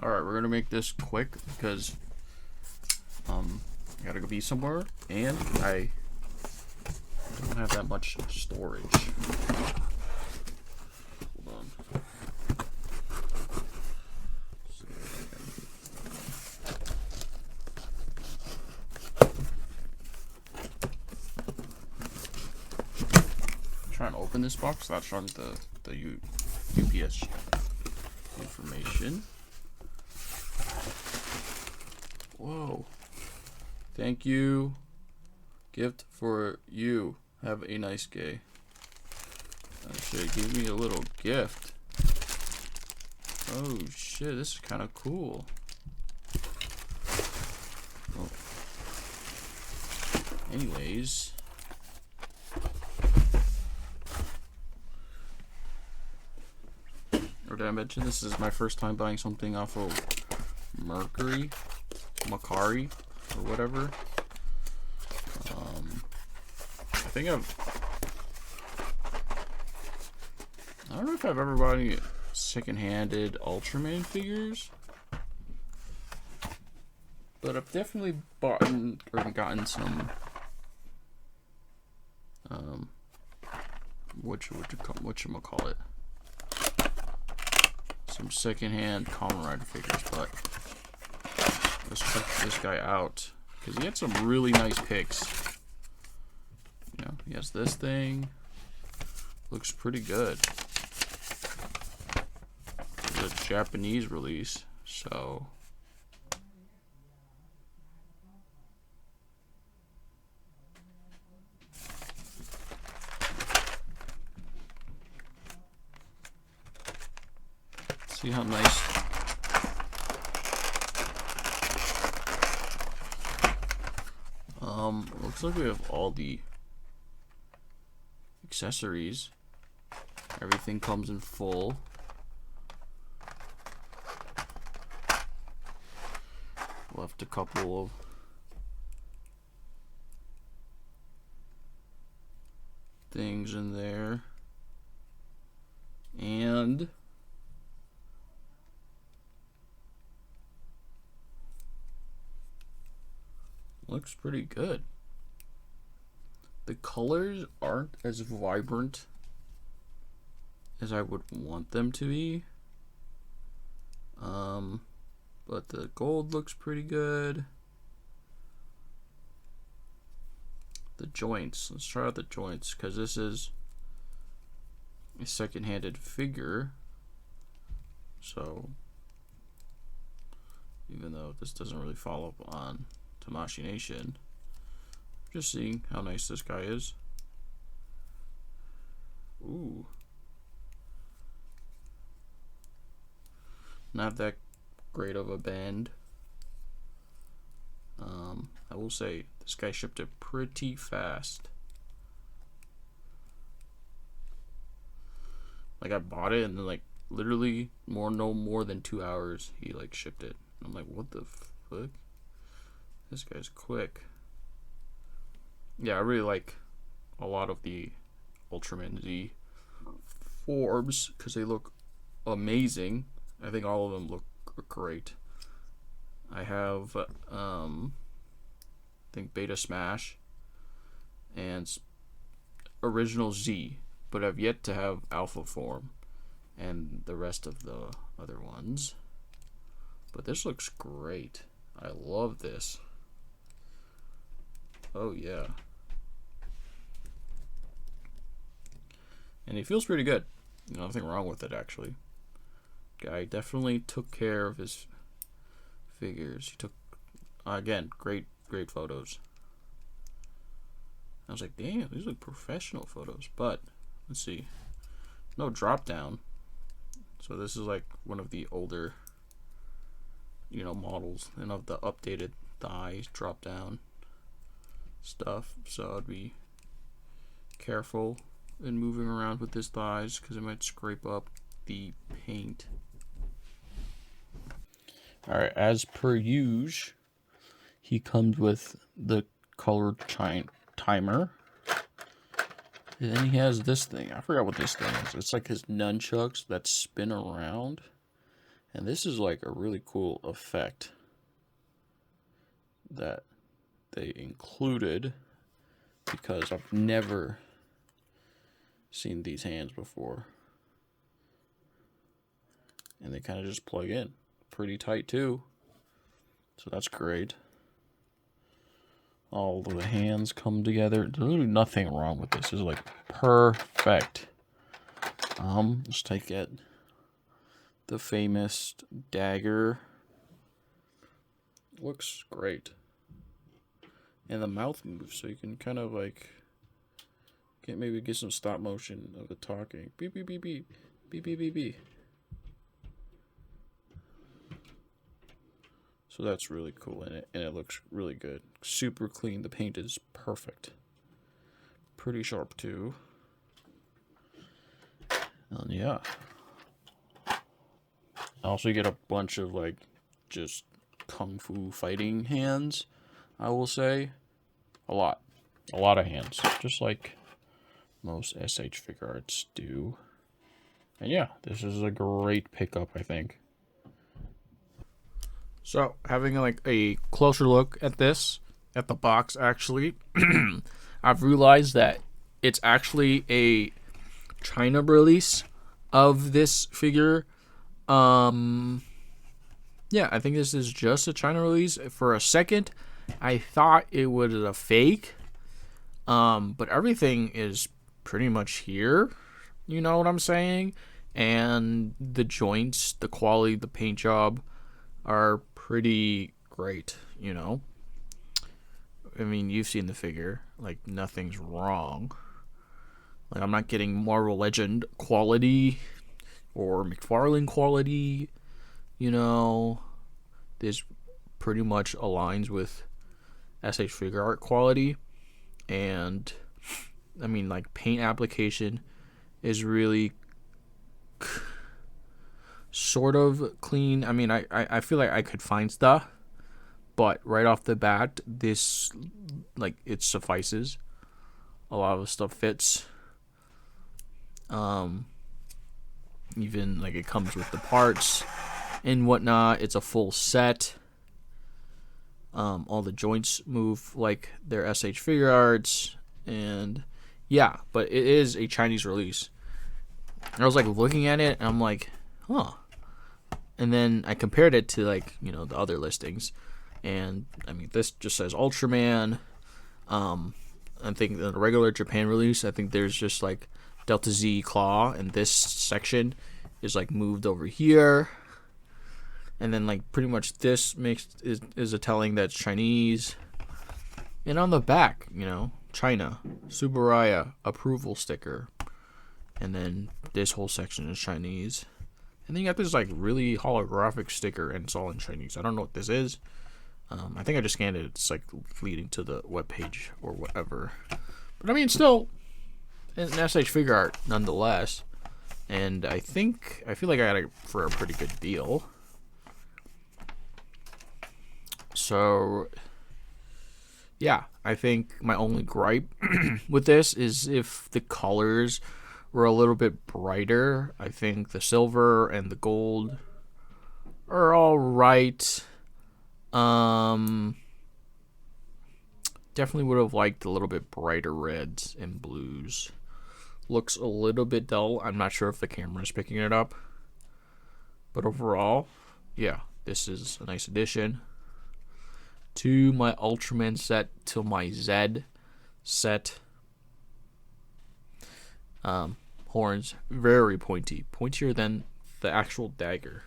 Alright, we're gonna make this quick because I gotta go be somewhere and I don't have that much storage. Hold on. Trying to open this box without showing the UPS information. Whoa. Thank you. Gift for you. Have a nice day. Actually, give me a little gift. Oh shit, this is kind of cool. Oh. Anyways. Or did I mention this is my first time buying something off of Mercari, or whatever. I don't know if I've ever bought any second-handed Ultraman figures, but I've definitely bought or gotten some whatchamacallit, some second-hand Kamen Rider figures. But let's check this guy out because he had some really nice picks. You know, he has this thing. Looks pretty good. It's a Japanese release, so see how nice. Looks like we have all the accessories. Everything comes in full. Left a couple of things in there. And looks pretty good. The colors aren't as vibrant as I would want them to be. But the gold looks pretty good. The joints. Let's try out the joints because this is a second-handed figure. So even though this doesn't really follow up on Tamashii Nation, just seeing how nice this guy is. Ooh. Not that great of a bend. I will say this guy shipped it pretty fast. Like I bought it and then like literally no more than 2 hours he like shipped it. I'm like, what the fuck? This guy's quick. Yeah, I really like a lot of the Ultraman Z forms because they look amazing. I think all of them look great. I have I think Beta Smash and Original Z, but I've yet to have Alpha form and the rest of the other ones. But this looks great. I love this. Oh yeah. And he feels pretty good. Nothing wrong with it actually. Guy definitely took care of his figures. He took, again, great photos. I was like, damn, these look professional photos. But let's see, no drop down. So this is like one of the older, models, and of the updated thighs drop down stuff. So I'd be careful in moving around with his thighs because it might scrape up the paint. Alright, as per usual, he comes with the color timer. And then he has this thing. I forgot what this thing is. It's like his nunchucks that spin around. And this is like a really cool effect that they included, because I've never seen these hands before. And they kind of just plug in pretty tight too. So that's great. All the hands come together. There's literally nothing wrong with this. This is like perfect. Let's take it. The famous dagger. Looks great. And the mouth moves, so you can kind of like maybe get some stop motion of it talking. Beep beep beep beep. Beep beep beep beep. So that's really cool in it, and it looks really good. Super clean. The paint is perfect. Pretty sharp too. And yeah. Also, you get a bunch of like just kung fu fighting hands, I will say. A lot of hands, just like most S.H.Figuarts do. And yeah, this is a great pickup, I think. So, having like a closer look at this, at the box actually, I've realized that it's actually a China release of this figure. Yeah, I think this is just a China release. For a second, I thought it was a fake. But everything is pretty much here. You know what I'm saying? And the joints, the quality, the paint job are pretty great, you know? I mean, you've seen the figure. Like, nothing's wrong. Like, I'm not getting Marvel Legend quality or McFarlane quality, you know? This pretty much aligns with S.H.Figuarts quality. And, I mean, like, paint application is really sort of clean. I mean, I feel like I could find stuff, but right off the bat, this, like, it suffices. A lot of the stuff fits. Even, like, it comes with the parts and whatnot. It's a full set. All the joints move like they're S.H.Figuarts, and yeah, but it is a Chinese release. And I was like looking at it, and I'm like, huh. And then I compared it to, like, you know, the other listings, and I mean, this just says Ultraman. I think the regular Japan release, I think there's just like Delta Z Claw, and this section is like moved over here. And then, like, pretty much this is a telling that's Chinese. And on the back, you know, China, Subaraya, approval sticker. And then this whole section is Chinese. And then you got this, like, really holographic sticker, and it's all in Chinese. I don't know what this is. I think I just scanned it. It's, like, leading to the webpage or whatever. But, I mean, still, an S.H.Figuarts nonetheless. And I feel like I got it for a pretty good deal. So, yeah, I think my only gripe with this is if the colors were a little bit brighter. I think the silver and the gold are all right. Definitely would have liked a little bit brighter reds and blues. Looks a little bit dull. I'm not sure if the camera is picking it up. But overall, yeah, this is a nice addition to my Ultraman set, to my Z set. Horns, very pointy. Pointier than the actual dagger.